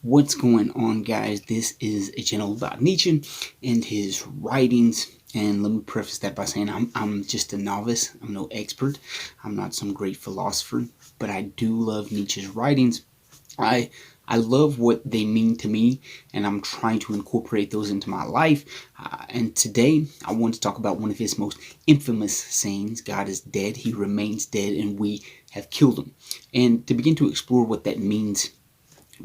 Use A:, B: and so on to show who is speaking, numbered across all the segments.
A: What's going on, guys? This is a channel about Nietzsche and his writings. And let me preface that by saying I'm just a novice. I'm no expert. I'm not some great philosopher, but I do love Nietzsche's writings. I I love what they mean to me, and I'm trying to incorporate those into my life. And today, I want to talk about one of his most infamous sayings: "God is dead; He remains dead, and we have killed him." And to begin to explore what that means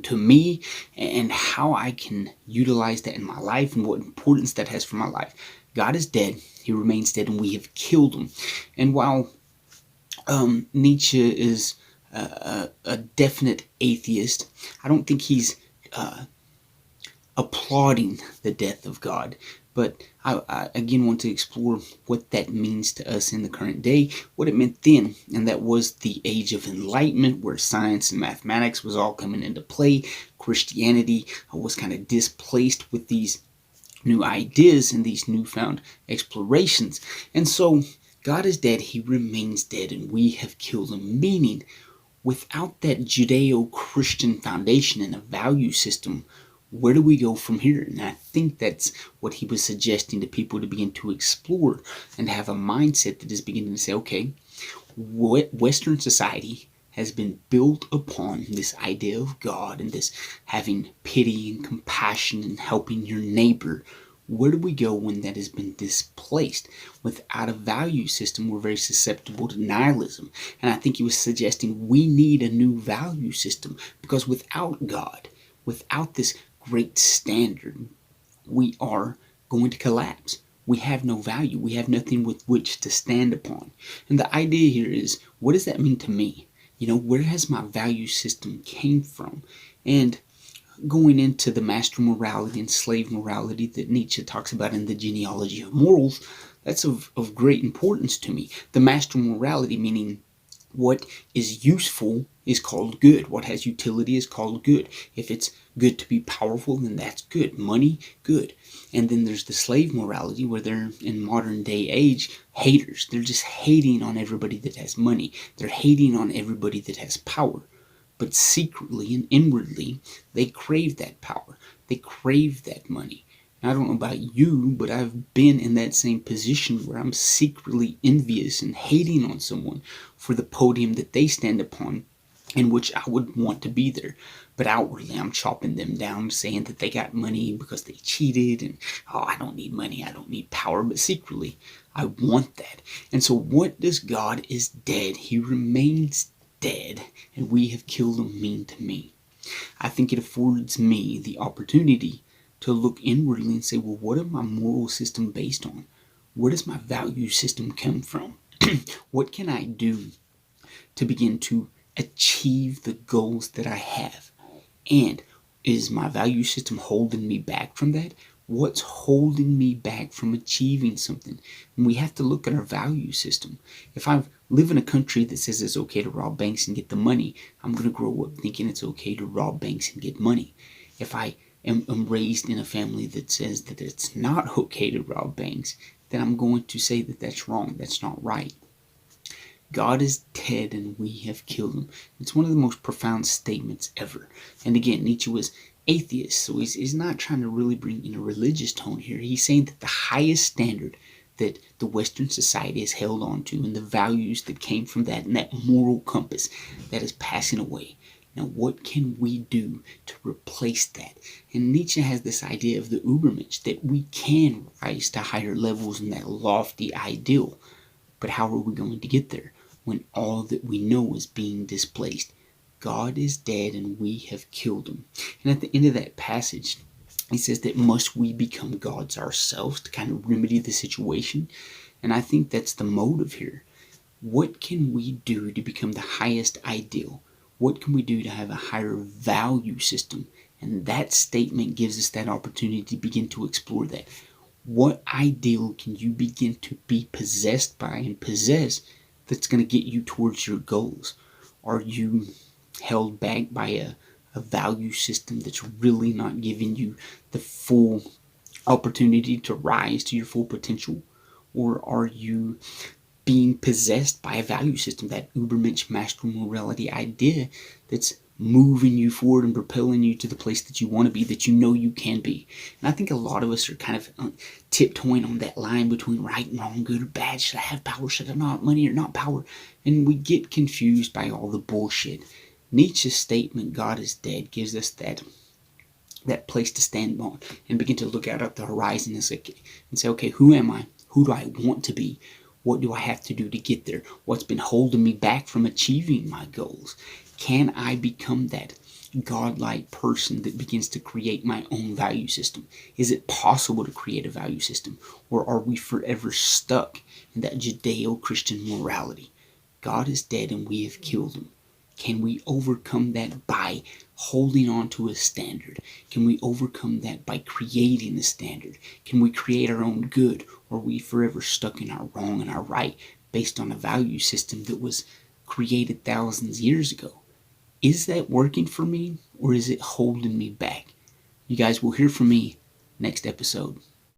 A: to me and how I can utilize that in my life and what importance that has for my life. God is dead, He remains dead, and we have killed him. And while Nietzsche is a definite atheist, I don't think he's applauding the death of God. But I again want to explore what that means to us in the current day, what it meant then, and that was the age of enlightenment where science and mathematics was all coming into play. Christianity was kind of displaced with these new ideas and these newfound explorations. And so God is dead, He remains dead, and we have killed him, meaning without that Judeo-Christian foundation and a value system, where do we go from here? And I think that's what he was suggesting to people to begin to explore and have a mindset that is beginning to say, okay, Western society has been built upon this idea of God and this having pity and compassion and helping your neighbor. Where do we go when that has been displaced? Without a value system, we're very susceptible to nihilism. And I think he was suggesting we need a new value system, because without God, without this great standard, we are going to collapse. We have no value. We have nothing with which to stand upon. And the idea here is, what does that mean to me? Where has my value system came from? And going into the master morality and slave morality that Nietzsche talks about in the genealogy of morals, that's of great importance to me. The master morality meaning what is useful is called good. What has utility is called good. If it's good to be powerful, then that's good. Money, good. And then there's the slave morality, where they're, in modern day age, haters. They're just hating on everybody that has money. They're hating on everybody that has power. But secretly and inwardly, they crave that power. They crave that money. And I don't know about you, but I've been in that same position where I'm secretly envious and hating on someone for the podium that they stand upon, in which I would want to be there. But outwardly, I'm chopping them down, saying that they got money because they cheated, and, oh, I don't need money, I don't need power. But secretly, I want that. And so what does God is dead, He remains dead, and we have killed him mean to me? I think it affords me the opportunity to look inwardly and say, well, what is my moral system based on? Where does my value system come from? What can I do to begin to achieve the goals that I have? And is my value system holding me back from that? What's holding me back from achieving something? And we have to look at our value system. If I live in a country that says it's okay to rob banks and get the money, I'm going to grow up thinking it's okay to rob banks and get money. If I am raised in a family that says that it's not okay to rob banks, then I'm going to say that that's wrong, that's not right. God is dead and we have killed him. It's one of the most profound statements ever. And again, Nietzsche was atheist, so he's not trying to really bring in a religious tone here. He's saying that the highest standard that the Western society is held on to, and the values that came from that, and that moral compass that is passing away. Now, what can we do to replace that? And Nietzsche has this idea of the Übermensch, that we can rise to higher levels in that lofty ideal. But how are we going to get there when all that we know is being displaced? God is dead and we have killed him. And at the end of that passage, he says that must we become gods ourselves to kind of remedy the situation? And I think that's the motive here. What can we do to become the highest ideal? What can we do to have a higher value system? And that statement gives us that opportunity to begin to explore that. What ideal can you begin to be possessed by and possess that's going to get you towards your goals? Are you held back by a value system that's really not giving you the full opportunity to rise to your full potential? Or are you being possessed by a value system, that Übermensch master morality idea that's moving you forward and propelling you to the place that you want to be, that you know you can be. And I think a lot of us are kind of tiptoeing on that line between right and wrong, good or bad. Should I have power? Should I not? Money or not power? And we get confused by all the bullshit. Nietzsche's statement, God is dead, gives us that place to stand on and begin to look out at the horizon and say, okay, who am I? Who do I want to be? What do I have to do to get there? What's been holding me back from achieving my goals? Can I become that godlike person that begins to create my own value system? Is it possible to create a value system? Or are we forever stuck in that Judeo-Christian morality? God is dead and we have killed him. Can we overcome that by holding on to a standard? Can we overcome that by creating a standard? Can we create our own good? Or are we forever stuck in our wrong and our right based on a value system that was created thousands of years ago? Is that working for me or is it holding me back? You guys will hear from me next episode.